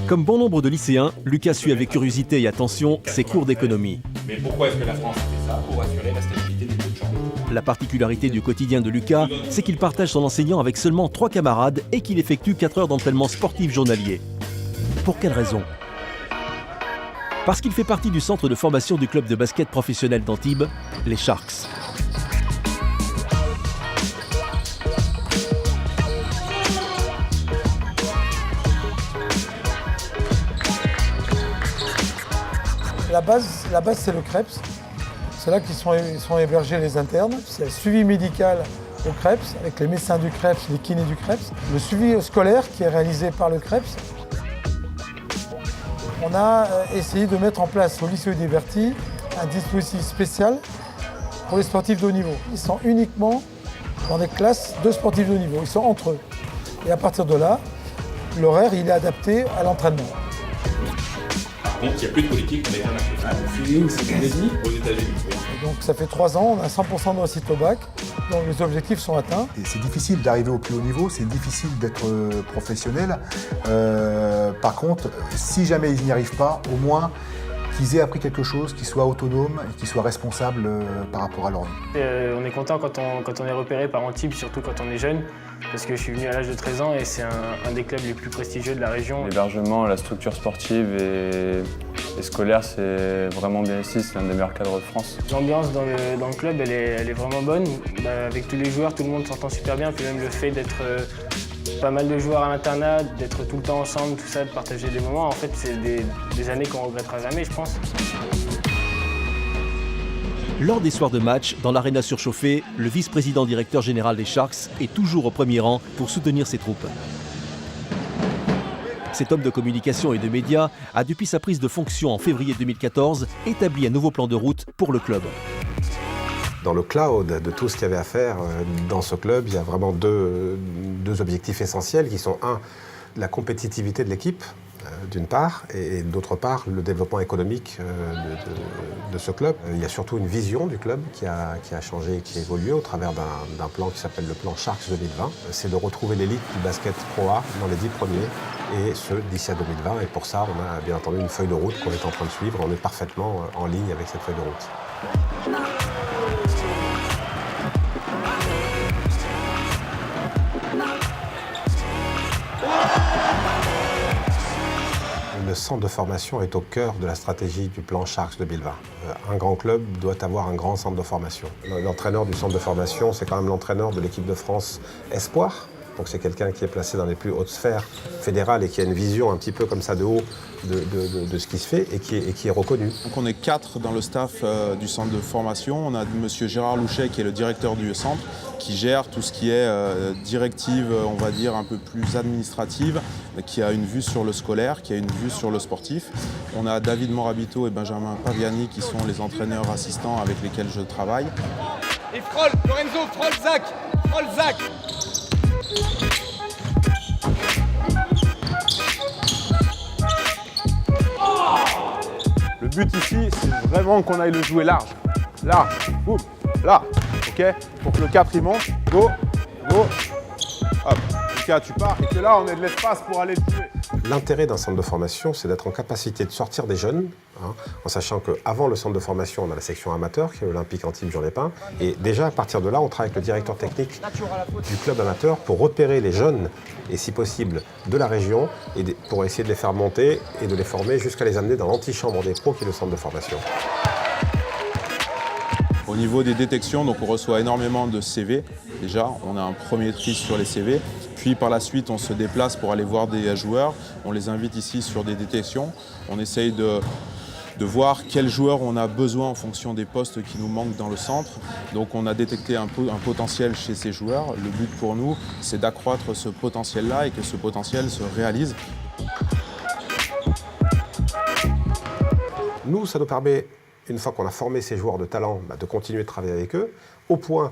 Comme bon nombre de lycéens, Lucas suit avec curiosité et attention ses cours d'économie. Mais pourquoi est-ce que la France fait ça? Pour assurer la stabilité des taux de change. La particularité du quotidien de Lucas, c'est qu'il partage son enseignant avec seulement 3 camarades et qu'il effectue 4 heures d'entraînement sportif journalier. Pour quelle raison? Parce qu'il fait partie du centre de formation du club de basket professionnel d'Antibes, les Sharks. La base c'est le CREPS. C'est là qu'ils sont hébergés les internes. C'est le suivi médical au CREPS, avec les médecins du CREPS, les kinés du CREPS. Le suivi scolaire qui est réalisé par le CREPS. On a essayé de mettre en place au lycée Audiverty un dispositif spécial pour les sportifs de haut niveau. Ils sont uniquement dans des classes de sportifs de haut niveau. Ils sont entre eux. Et à partir de là, l'horaire il est adapté à l'entraînement. Par contre, il n'y a plus de politique internationale. Aux États-Unis. Donc ça fait 3 ans, on a 100% de réussite au bac, donc les objectifs sont atteints. C'est difficile d'arriver au plus haut niveau, c'est difficile d'être professionnel. Par contre, si jamais ils n'y arrivent pas, au moins qu'ils aient appris quelque chose, qu'ils soient autonomes et qu'ils soient responsables par rapport à leur vie. On est content quand on est repéré par Antibes, surtout quand on est jeune, parce que je suis venu à l'âge de 13 ans et c'est un des clubs les plus prestigieux de la région. L'hébergement, la structure sportive et scolaire, c'est vraiment bien ici, c'est l'un des meilleurs cadres de France. L'ambiance dans le club, elle est vraiment bonne. Avec tous les joueurs, tout le monde s'entend super bien, puis même le fait d'être pas mal de joueurs à l'internat, d'être tout le temps ensemble, tout ça, de partager des moments, en fait, c'est des années qu'on ne regrettera jamais, je pense. Lors des soirs de match, dans l'aréna surchauffée, le vice-président directeur général des Sharks est toujours au premier rang pour soutenir ses troupes. Cet homme de communication et de médias a, depuis sa prise de fonction en février 2014, établi un nouveau plan de route pour le club. Dans le cloud de tout ce qu'il y avait à faire dans ce club, il y a vraiment deux objectifs essentiels qui sont la compétitivité de l'équipe, d'une part, et d'autre part, le développement économique de ce club. Il y a surtout une vision du club qui a changé, qui a évolué au travers d'un plan qui s'appelle le plan Sharks 2020. C'est de retrouver l'élite du basket Pro A dans les 10 premiers, et ce, d'ici à 2020. Et pour ça, on a bien entendu une feuille de route qu'on est en train de suivre. On est parfaitement en ligne avec cette feuille de route. Le centre de formation est au cœur de la stratégie du plan Sharks 2020. Un grand club doit avoir un grand centre de formation. L'entraîneur du centre de formation, c'est quand même l'entraîneur de l'équipe de France Espoir. Donc c'est quelqu'un qui est placé dans les plus hautes sphères fédérales et qui a une vision un petit peu comme ça de haut de ce qui se fait et qui est reconnu. Donc on est 4 dans le staff du centre de formation. On a M. Gérard Louchet qui est le directeur du centre, qui gère tout ce qui est directive, on va dire, un peu plus administrative, qui a une vue sur le scolaire, qui a une vue sur le sportif. On a David Morabito et Benjamin Paviani qui sont les entraîneurs assistants avec lesquels je travaille. Et Froll, Lorenzo, Froll, Zach. Le but ici, c'est vraiment qu'on aille le jouer large. Large, boum, là, ok? Pour que le 4 il monte, go, hop. Lucas, tu pars et que là, on ait de l'espace pour aller le jouer. L'intérêt d'un centre de formation, c'est d'être en capacité de sortir des jeunes, en sachant qu'avant le centre de formation, on a la section amateur, qui est Olympique Antibes, Jean Lépin. Et déjà, à partir de là, on travaille avec le directeur technique du club amateur pour repérer les jeunes, et si possible, de la région, et pour essayer de les faire monter et de les former jusqu'à les amener dans l'antichambre des pros, qui est le centre de formation. Au niveau des détections, donc on reçoit énormément de CV. Déjà, on a un premier tri sur les CV. Puis par la suite, on se déplace pour aller voir des joueurs. On les invite ici sur des détections. On essaye de voir quels joueurs on a besoin en fonction des postes qui nous manquent dans le centre. Donc on a détecté un potentiel chez ces joueurs. Le but pour nous, c'est d'accroître ce potentiel-là et que ce potentiel se réalise. Nous, ça nous permet, une fois qu'on a formé ces joueurs de talent, de continuer de travailler avec eux, au point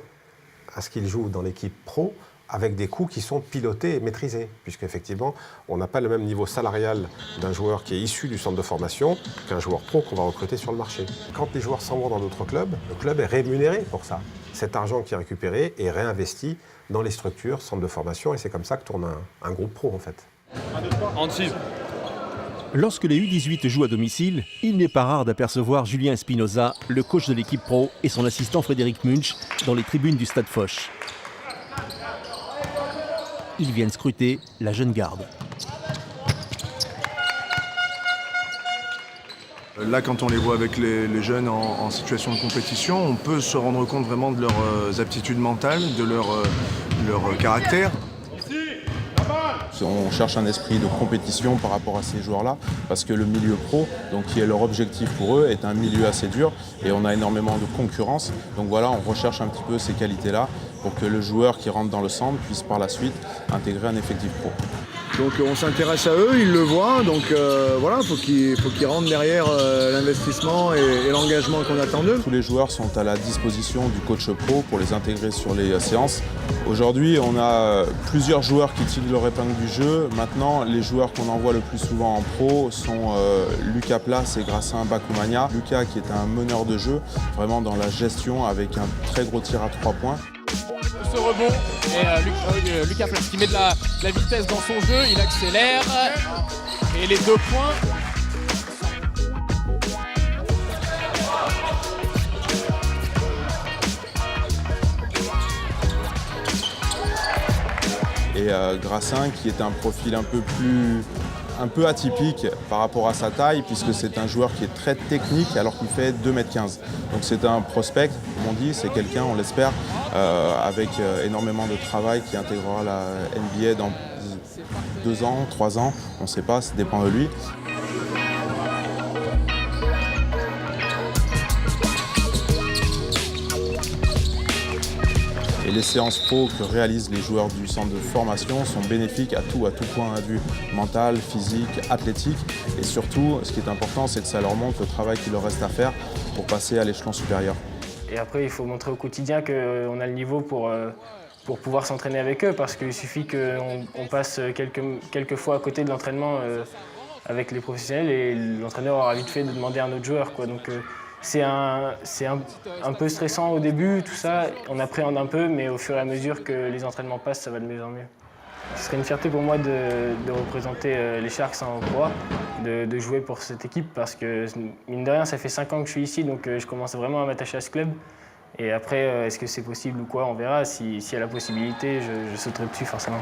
à ce qu'ils jouent dans l'équipe pro, avec des coûts qui sont pilotés et maîtrisés, puisqu'effectivement, on n'a pas le même niveau salarial d'un joueur qui est issu du centre de formation qu'un joueur pro qu'on va recruter sur le marché. Quand les joueurs s'en vont dans d'autres clubs, le club est rémunéré pour ça. Cet argent qui est récupéré est réinvesti dans les structures, centres de formation, et c'est comme ça que tourne un groupe pro, en fait. Antibes, Lorsque les U18 jouent à domicile, il n'est pas rare d'apercevoir Julien Espinoza, le coach de l'équipe pro, et son assistant Frédéric Munch dans les tribunes du Stade Foch. Ils viennent scruter la jeune garde. Là, quand on les voit avec les jeunes en situation de compétition, on peut se rendre compte vraiment de leurs aptitudes mentales, de leur caractère. On cherche un esprit de compétition par rapport à ces joueurs-là, parce que le milieu pro, donc qui est leur objectif pour eux, est un milieu assez dur et on a énormément de concurrence. Donc voilà, on recherche un petit peu ces qualités-là pour que le joueur qui rentre dans le centre puisse par la suite intégrer un effectif pro. Donc on s'intéresse à eux, ils le voient, donc voilà, faut qu'ils rentrent derrière l'investissement et l'engagement qu'on attend d'eux. Tous les joueurs sont à la disposition du coach pro pour les intégrer sur les séances. Aujourd'hui, on a plusieurs joueurs qui tirent leur épingle du jeu. Maintenant, les joueurs qu'on envoie le plus souvent en pro sont Lucas Place et Gracin Bakoumania. Lucas qui est un meneur de jeu, vraiment dans la gestion avec un très gros tir à 3 points. Ce rebond et Lucas Place qui met de la vitesse dans son jeu, il accélère et les 2 points. Et Gracin qui est un profil un peu atypique par rapport à sa taille, puisque c'est un joueur qui est très technique alors qu'il fait 2,15 m. Donc c'est un prospect, comme on dit, c'est quelqu'un, on l'espère, avec énormément de travail qui intégrera la NBA dans 2 ans, 3 ans, on ne sait pas, ça dépend de lui. Et les séances pro que réalisent les joueurs du centre de formation sont bénéfiques à tout point de vue mental, physique, athlétique. Et surtout, ce qui est important, c'est que ça leur montre le travail qu'il leur reste à faire pour passer à l'échelon supérieur. Et après, il faut montrer au quotidien qu'on a le niveau pour pouvoir s'entraîner avec eux, parce qu'il suffit qu'on passe quelques fois à côté de l'entraînement avec les professionnels et l'entraîneur aura vite fait de demander à un autre joueur, quoi. Donc, c'est un peu stressant au début, tout ça, on appréhende un peu, mais au fur et à mesure que les entraînements passent, ça va de mieux en mieux. Ce serait une fierté pour moi de représenter les Sharks en Pro A, de jouer pour cette équipe, parce que mine de rien, ça fait 5 ans que je suis ici, donc je commence vraiment à m'attacher à ce club. Et après, est-ce que c'est possible ou quoi, on verra. S'il y a la possibilité, je sauterai dessus forcément.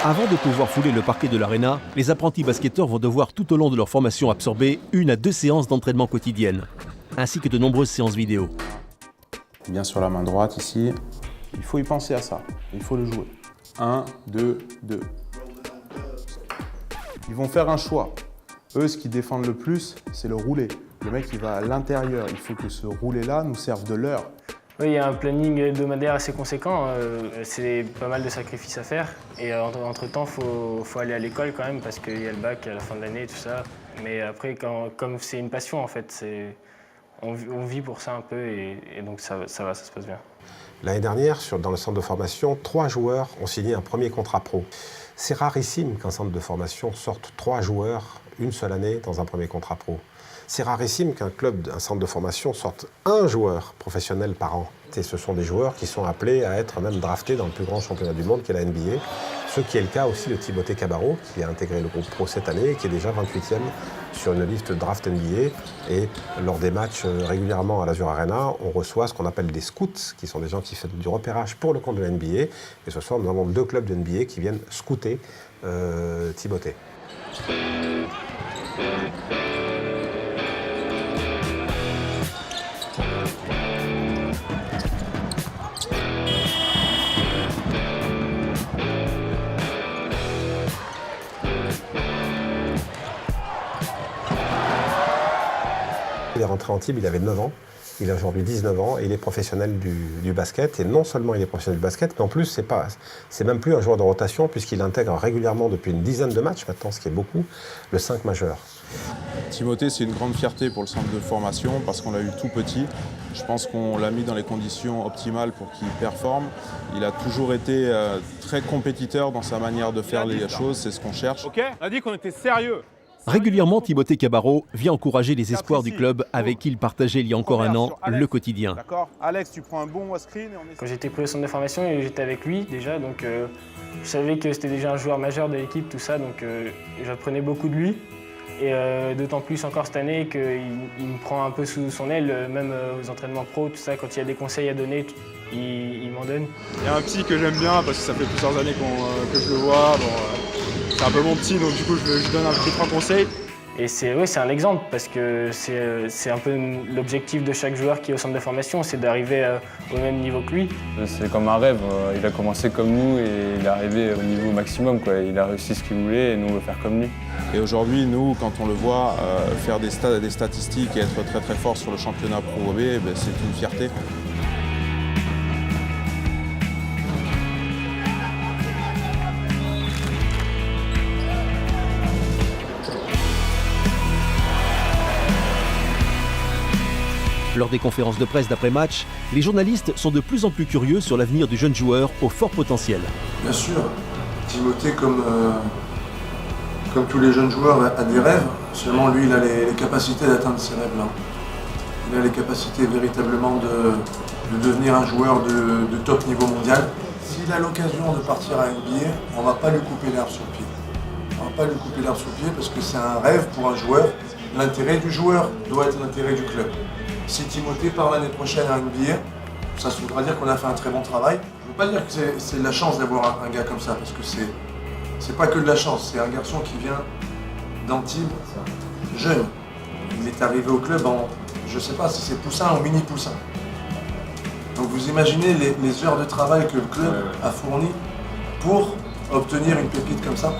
Avant de pouvoir fouler le parquet de l'Arena, les apprentis basketteurs vont devoir tout au long de leur formation absorber 1 à 2 séances d'entraînement quotidiennes, ainsi que de nombreuses séances vidéo. Bien sur la main droite ici, il faut y penser à ça, il faut le jouer. 1, 2, 2. Ils vont faire un choix. Eux, ce qu'ils défendent le plus, c'est le roulé. Le mec, il va à l'intérieur. Il faut que ce roulé-là nous serve de leurre. Oui, il y a un planning hebdomadaire assez conséquent. C'est pas mal de sacrifices à faire. Et entre-temps, il faut aller à l'école quand même, parce qu'il y a le bac à la fin de l'année et tout ça. Mais après, comme c'est une passion, en fait, on vit pour ça un peu et donc ça se passe bien. L'année dernière, dans le centre de formation, 3 joueurs ont signé un premier contrat pro. C'est rarissime qu'un centre de formation sorte 3 joueurs une seule année dans un premier contrat pro. C'est rarissime qu'un club, un centre de formation sorte 1 joueur professionnel par an. Et ce sont des joueurs qui sont appelés à être même draftés dans le plus grand championnat du monde qui est la NBA. Ce qui est le cas aussi de Timothée Cabarrot, qui a intégré le groupe pro cette année et qui est déjà 28e sur une liste draft NBA. Et lors des matchs régulièrement à l'Azur Arena, on reçoit ce qu'on appelle des scouts, qui sont des gens qui font du repérage pour le compte de la NBA. Et ce soir, nous avons 2 clubs de NBA qui viennent scouter Timothée. Il est rentré en Tibes, il avait 9 ans. Il a aujourd'hui 19 ans et il est professionnel du basket. Et non seulement il est professionnel du basket, mais en plus, c'est même plus un joueur de rotation puisqu'il intègre régulièrement depuis une dizaine de matchs maintenant, ce qui est beaucoup, le 5 majeur. Timothée, c'est une grande fierté pour le centre de formation parce qu'on l'a eu tout petit. Je pense qu'on l'a mis dans les conditions optimales pour qu'il performe. Il a toujours été très compétiteur dans sa manière de faire les choses, c'est ce qu'on cherche. Ok, on a dit qu'on était sérieux. Régulièrement, Timothée Cabarrot vient encourager les espoirs du club avec qui il partageait il y a encore un an le quotidien. D'accord. Alex, tu prends un bon screen. Quand j'étais pris au centre de formation, j'étais avec lui déjà, donc je savais que c'était déjà un joueur majeur de l'équipe, tout ça, donc j'apprenais beaucoup de lui. Et d'autant plus encore cette année qu'il me prend un peu sous son aile, même aux entraînements pro, tout ça, quand il y a des conseils à donner, il m'en donne. Il y a un petit que j'aime bien parce que ça fait plusieurs années que je le vois. C'est un peu mon petit, donc du coup je lui donne un petit 3 conseils. Et c'est un exemple parce que c'est un peu l'objectif de chaque joueur qui est au centre de formation, c'est d'arriver au même niveau que lui. C'est comme un rêve, il a commencé comme nous et il est arrivé au niveau maximum, quoi. Il a réussi ce qu'il voulait et nous on veut faire comme lui. Et aujourd'hui, nous, quand on le voit faire des statistiques et être très très fort sur le championnat Pro B, c'est une fierté. Lors des conférences de presse d'après-match, les journalistes sont de plus en plus curieux sur l'avenir du jeune joueur au fort potentiel. Bien sûr, Timothée, comme tous les jeunes joueurs, a des rêves. Seulement, lui, il a les capacités d'atteindre ces rêves-là. Il a les capacités véritablement de devenir un joueur de top niveau mondial. S'il a l'occasion de partir à NBA, on ne va pas lui couper l'herbe sur le pied. On ne va pas lui couper l'herbe sur le pied parce que c'est un rêve pour un joueur. L'intérêt du joueur doit être l'intérêt du club. Si Timothée part l'année prochaine à NBA, ça voudra dire qu'on a fait un très bon travail. Je ne veux pas dire que c'est de la chance d'avoir un gars comme ça, parce que c'est pas que de la chance, c'est un garçon qui vient d'Antibes, jeune. Il est arrivé au club en, je ne sais pas si c'est poussin ou mini-poussin. Donc vous imaginez les heures de travail que le club a fournies pour obtenir une pépite comme ça.